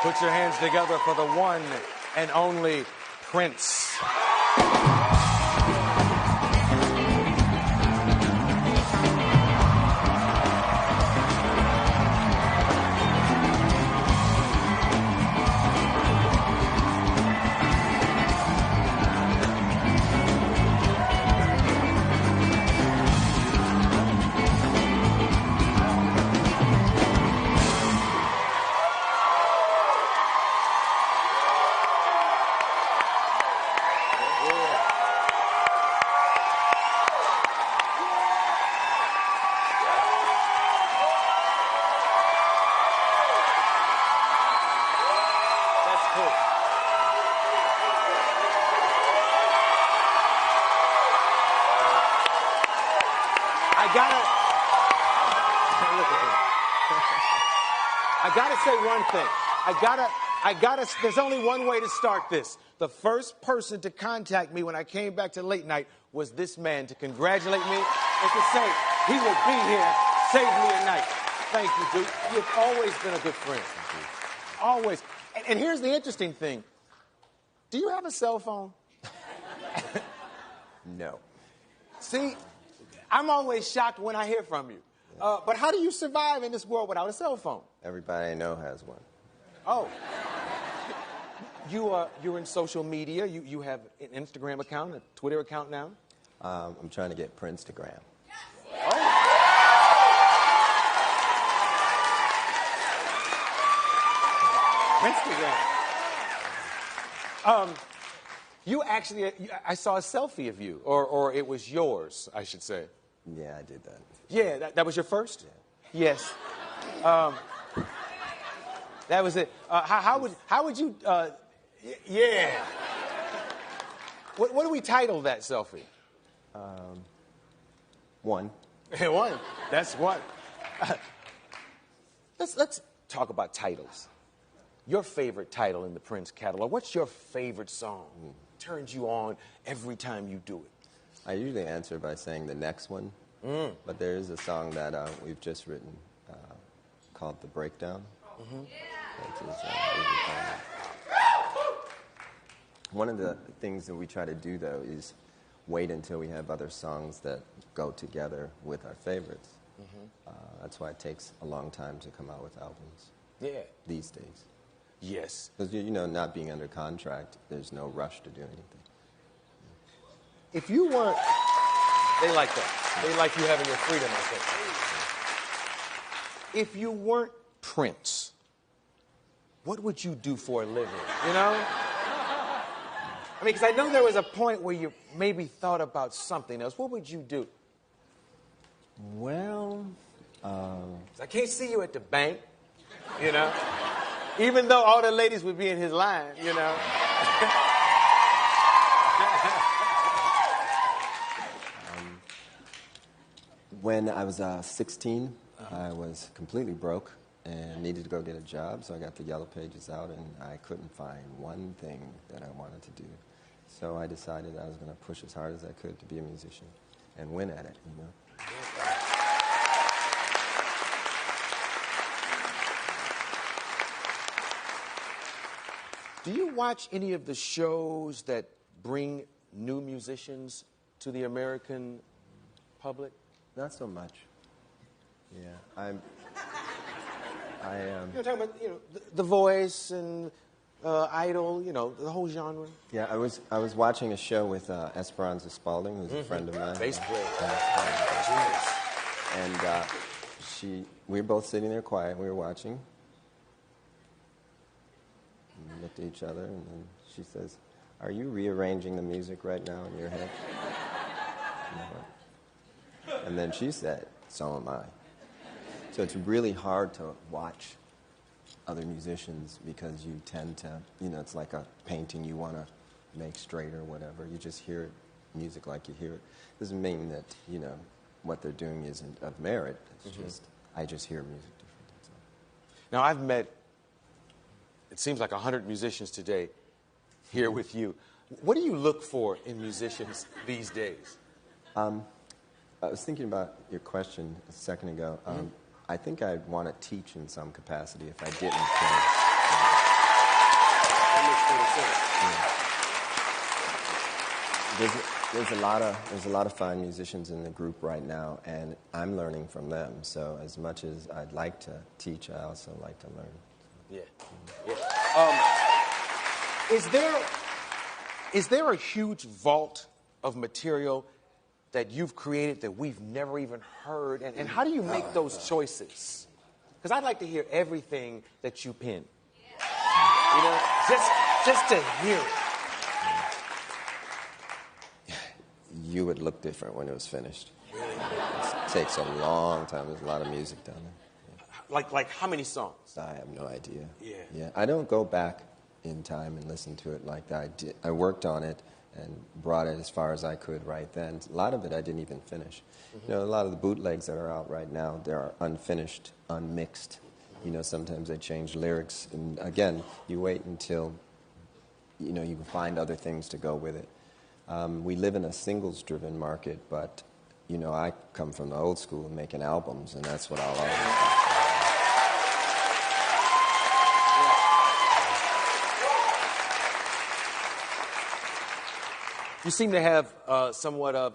Put your hands together for the one and only Prince. I gotta say one thing. There's only one way to start this. The first person to contact me when I came back to late night was this man to congratulate me and to say he would be here, save me a night. Thank you, Duke. You've always been a good friend. Always. And here's the interesting thing. Do you have a cell phone? No. See, I'm always shocked when I hear from you. But how do you survive in this world without a cell phone? Everybody I know has one. Oh. You're in social media. You have an Instagram account, a Twitter account now? I'm trying to get Princegram. Oh. Instagram. You actually, I saw a selfie of you, or it was yours, I should say. Yeah, I did that. Yeah, that was your first? Yeah. Yes. That was it. How would you, yeah. What do we title that selfie? One. One. That's one. Let's talk about titles. Your favorite title in the Prince catalog. What's your favorite song? Turns you on every time you do it. I usually answer by saying the next one. But there is a song that we've just written called The Breakdown. One of the things that we try to do, though, is wait until we have other songs that go together with our favorites. That's why it takes a long time to come out with albums. Yeah. These days. Yes. Because, not being under contract, there's no rush to do anything. If you weren't... They like that. They like you having your freedom, I think. If you weren't Prince, what would you do for a living, I mean, because I know there was a point where you maybe thought about something else. What would you do? Well, I can't see you at the bank, even though all the ladies would be in his line, When I was 16, I was completely broke and needed to go get a job, so I got the Yellow Pages out, and I couldn't find one thing that I wanted to do. So I decided I was going to push as hard as I could to be a musician and win at it, Do you watch any of the shows that bring new musicians to the American public? Not so much. Yeah, I You're talking about, The Voice and Idol, the whole genre. Yeah, I was watching a show with Esperanza Spalding, who's a friend of mine. Bass player. And we were both sitting there quiet. We were watching. We looked at each other, and then she says, "Are you rearranging the music right now in your head?" And then she said, "So am I." So it's really hard to watch other musicians because you tend to, it's like a painting you want to make straight or whatever. You just hear it, music like you hear it. Doesn't mean that, what they're doing isn't of merit. It's just, I just hear music different. That's all. Now, I've met, it seems like 100 musicians today here with you. What do you look for in musicians these days? I was thinking about your question a second ago. I think I'd want to teach in some capacity if I didn't play. there's a lot of fine musicians in the group right now, and I'm learning from them. So as much as I'd like to teach, I also like to learn. Yeah. Is there a huge vault of material that you've created that we've never even heard? And how do you make those choices? Because I'd like to hear everything that you pen. You know, just to hear it. You would look different when it was finished. It takes a long time. There's a lot of music down there. Like how many songs? I have no idea. Yeah. I don't go back in time and listen to it like that. I worked on it and brought it as far as I could right then. A lot of it I didn't even finish. Mm-hmm. You know, a lot of the bootlegs that are out right now, they are unfinished, unmixed. You know, sometimes they change lyrics. And again, you wait until, you know, you can find other things to go with it. We live in a singles-driven market, but, you know, I come from the old school of making albums, and that's what I'll always do. You seem to have somewhat of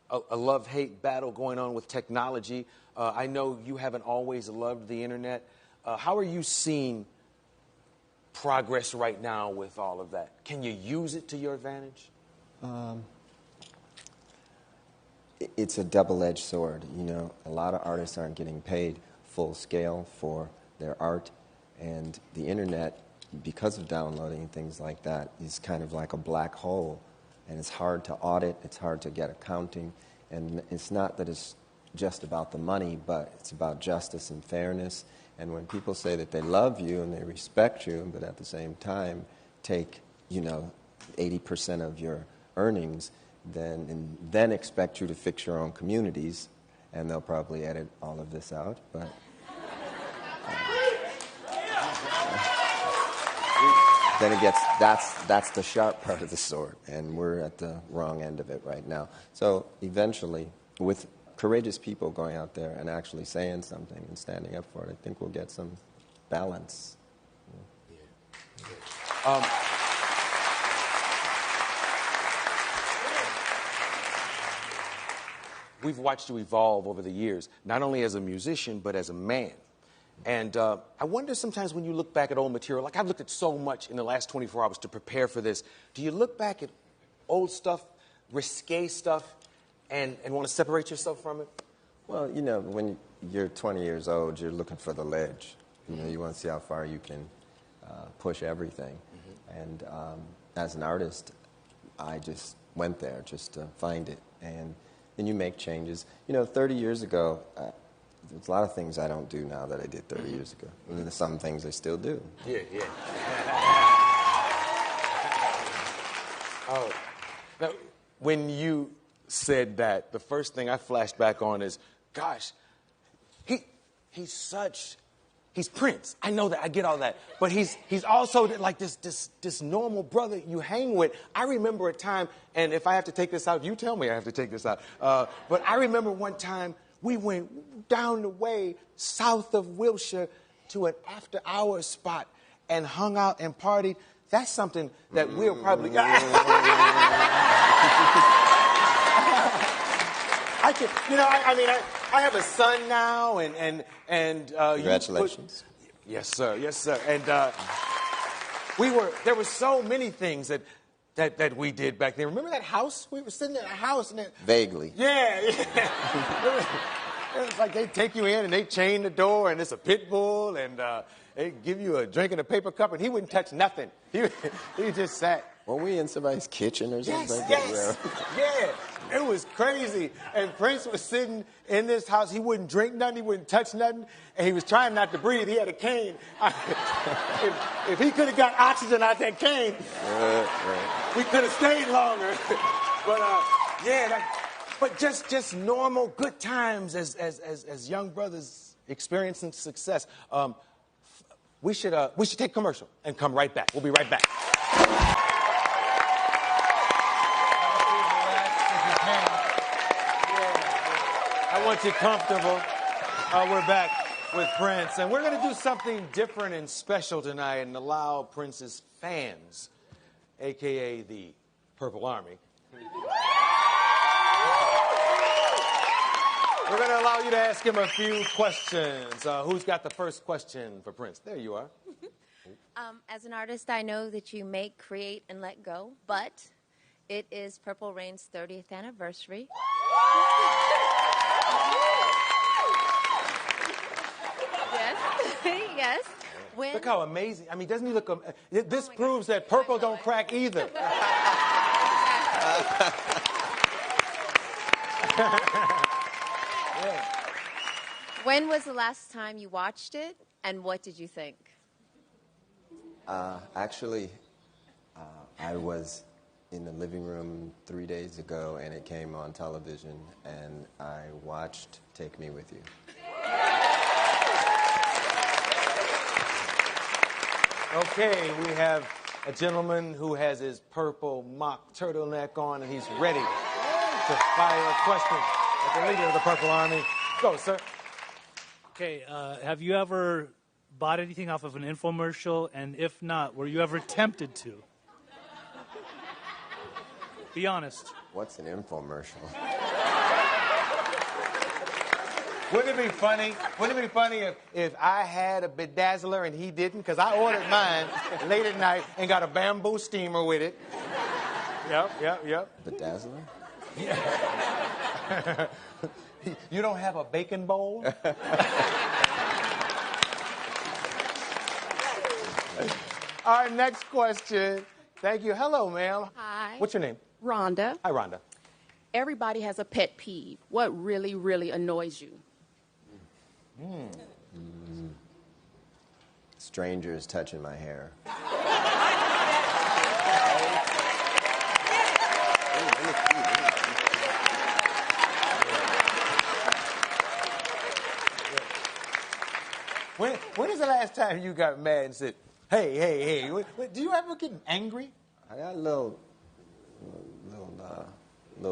a love-hate battle going on with technology. I know you haven't always loved the internet. How are you seeing progress right now with all of that? Can you use it to your advantage? It's a double-edged sword. You know, a lot of artists aren't getting paid full scale for their art, and the internet, because of downloading and things like that, is kind of like a black hole. And it's hard to audit, it's hard to get accounting, and it's not that it's just about the money, but it's about justice and fairness. And when people say that they love you and they respect you, but at the same time take, you know, 80% of your earnings, then expect you to fix your own communities, and they'll probably edit all of this out, but... then it gets, that's the sharp part of the sword, and we're at the wrong end of it right now. So eventually, with courageous people going out there and actually saying something and standing up for it, I think we'll get some balance. We've watched you evolve over the years, not only as a musician, but as a man. And I wonder sometimes when you look back at old material, like I've looked at so much in the last 24 hours to prepare for this, do you look back at old stuff, risque stuff, and want to separate yourself from it? Well, you know, when you're 20 years old, you're looking for the ledge. You know, you want to see how far you can push everything. Mm-hmm. And as an artist, I just went there just to find it. And then you make changes. You know, 30 years ago, there's a lot of things I don't do now that I did 30 years ago. And there's some things I still do. Yeah. Oh, now, when you said that, the first thing I flashed back on is, gosh, he's Prince. I know that. I get all that. But he's also like this normal brother you hang with. I remember a time, and if I have to take this out, you tell me I have to take this out. But I remember one time we went down the way south of Wilshire to an after-hours spot and hung out and partied. That's something that we'll probably... I have a son now, and congratulations. Yes, sir. And there were so many things that we did back then. Remember that house? We were sitting in a house. And Vaguely. Yeah. It was like they take you in and they chain the door and it's a pit bull and they give you a drink in a paper cup and he wouldn't touch nothing. He just sat. Were we in somebody's kitchen or something? Yes. Yeah. It was crazy. And Prince was sitting in this house. He wouldn't drink nothing. He wouldn't touch nothing. And he was trying not to breathe. He had a cane. If he could have got oxygen out that cane, we could have stayed longer. But just normal good times as young brothers experiencing success. We should take commercial and come right back. We'll be right back. I want you comfortable. We're back with Prince, and we're going to do something different and special tonight and allow Prince's fans, a.k.a. the Purple Army, We're going to allow you to ask him a few questions. Who's got the first question for Prince? There you are. As an artist, I know that you make, create, and let go, but it is Purple Rain's 30th anniversary. Yes, yes. Look how amazing. I mean, doesn't he look... this proves that Purple don't crack either. When was the last time you watched it, and what did you think? Actually, I was in the living room 3 days ago, and it came on television, and I watched Take Me With You. Okay, we have a gentleman who has his purple mock turtleneck on, and he's ready to fire a question at the leader of the Purple Army. Go, sir. Okay, have you ever bought anything off of an infomercial? And if not, were you ever tempted to? Be honest. What's an infomercial? Wouldn't it be funny? Wouldn't it be funny if I had a bedazzler and he didn't? Because I ordered mine late at night and got a bamboo steamer with it. Yep. Bedazzler? Yeah. You don't have a bacon bowl? All right, next question. Thank you. Hello, ma'am. Hi. What's your name? Rhonda. Hi, Rhonda. Everybody has a pet peeve. What really, really annoys you? Strangers touching my hair. When is the last time you got mad and said, hey, do you ever get angry? I got a little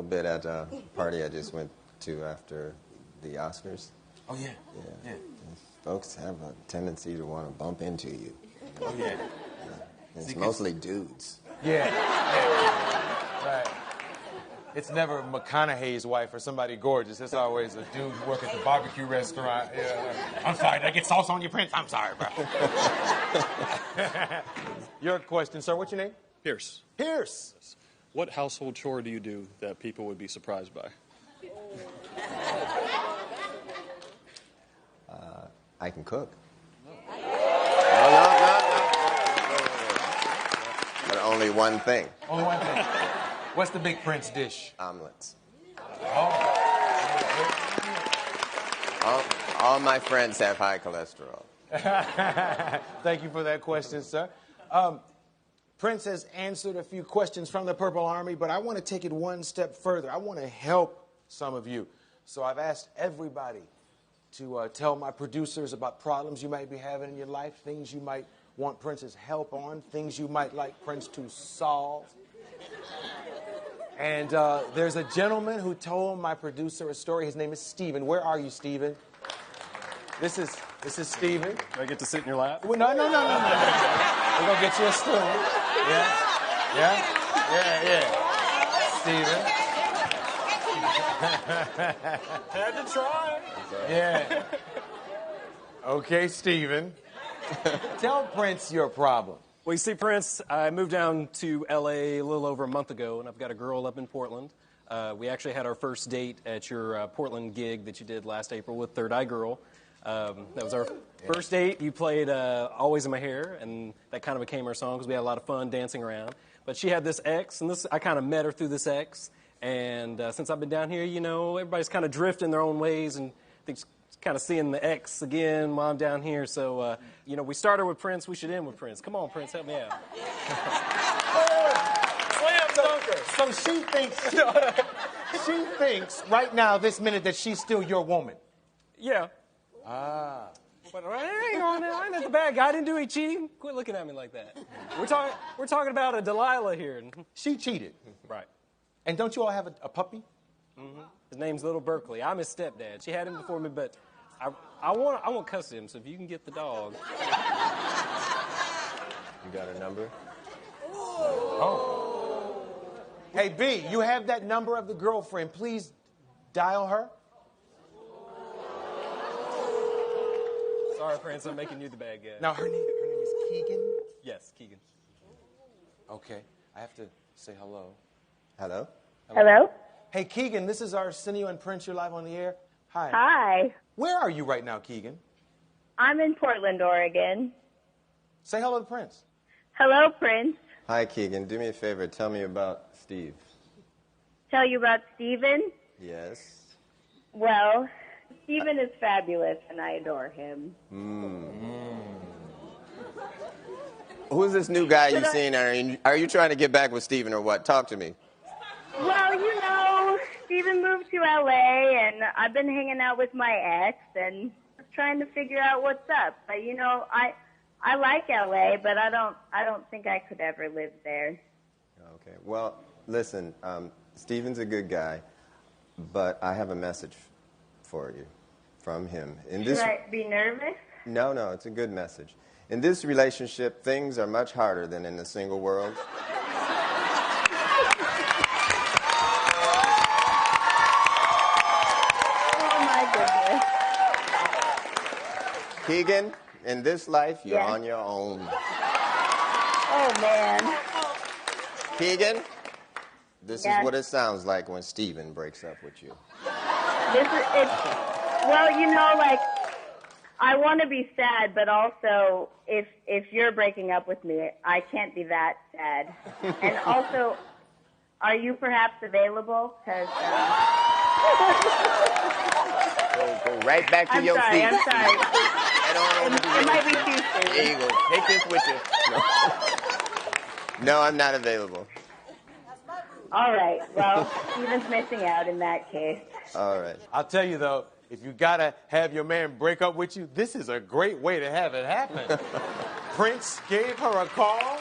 bit at a party I just went to after the Oscars. Oh, yeah. Yeah. Folks have a tendency to want to bump into you. Oh, yeah. It's mostly dudes. Yeah. Right. It's never McConaughey's wife or somebody gorgeous. It's always a dude who work at the barbecue restaurant. Yeah. I'm sorry, did I get sauce on your Prince? I'm sorry, bro. Your question, sir. What's your name? Pierce. Pierce. What household chore do you do that people would be surprised by? I can cook. No. But only one thing. Only one thing. What's the big Prince dish? Omelets. Oh. All my friends have high cholesterol. Thank you for that question, sir. Prince has answered a few questions from the Purple Army, but I want to take it one step further. I want to help some of you. So I've asked everybody to tell my producers about problems you might be having in your life, things you might want Prince's help on, things you might like Prince to solve. And there's a gentleman who told my producer a story. His name is Steven. Where are you, Steven? This is Steven. Do I get to sit in your lap? Well, no. We're going to get you a stool. Yeah. Steven. Had to try. Yeah. Okay, Steven. Tell Prince your problem. Well, you see, Prince, I moved down to L.A. a little over a month ago, and I've got a girl up in Portland. We actually had our first date at your Portland gig that you did last April with Third Eye Girl. That was our first date. You played Always in My Hair, and that kind of became our song because we had a lot of fun dancing around. But she had this ex, and I kind of met her through this ex. And since I've been down here, everybody's kind of drifting their own ways, and I think kind of seeing the ex again while I'm down here. So, we started with Prince. We should end with Prince. Come on, Prince, help me out. Slam dunker. So she thinks right now, this minute, that she's still your woman. Yeah. Ah. But hang on now. I'm not the bad guy. I didn't do any cheating. Quit looking at me like that. We're talking about a Delilah here. She cheated. Right. And don't you all have a puppy? Mm-hmm. His name's Little Berkeley. I'm his stepdad. She had him before me, but I want custody of him, so if you can get the dog. You got her number? Oh. Hey, B, you have that number of the girlfriend. Please dial her. Sorry, Prince, I'm making you the bad guy. Now, her name is Keegan? Yes, Keegan. Okay, I have to say hello. Hello? Hello? Hey, Keegan, this is Arsenio and Prince. You're live on the air. Hi. Hi. Where are you right now, Keegan? I'm in Portland, Oregon. Say hello to Prince. Hello, Prince. Hi, Keegan. Do me a favor. Tell me about Steve. Tell you about Steven? Yes. Well, Steven is fabulous, and I adore him. Who's this new guy you've seen? Are you trying to get back with Steven or what? Talk to me. Well, you know, Steven moved to L.A., and I've been hanging out with my ex and trying to figure out what's up. But, you know, I like L.A., but I don't think I could ever live there. Okay. Well, listen, Steven's a good guy, but I have a message for you from him. Should I be nervous? No, it's a good message. In this relationship, things are much harder than in the single world. Oh, my goodness. Keegan, in this life, you're on your own. Oh, man. Keegan, this is what it sounds like when Steven breaks up with you. Well, you know, like, I want to be sad, but also, if you're breaking up with me, I can't be that sad. And also, are you perhaps available? Because Go right back to your seat. I'm sorry. It might be too soon. There you go. Take this with you. No, I'm not available. All right. Well, Steven's missing out in that case. All right. I'll tell you, though, if you got to have your man break up with you, this is a great way to have it happen. Prince gave her a call.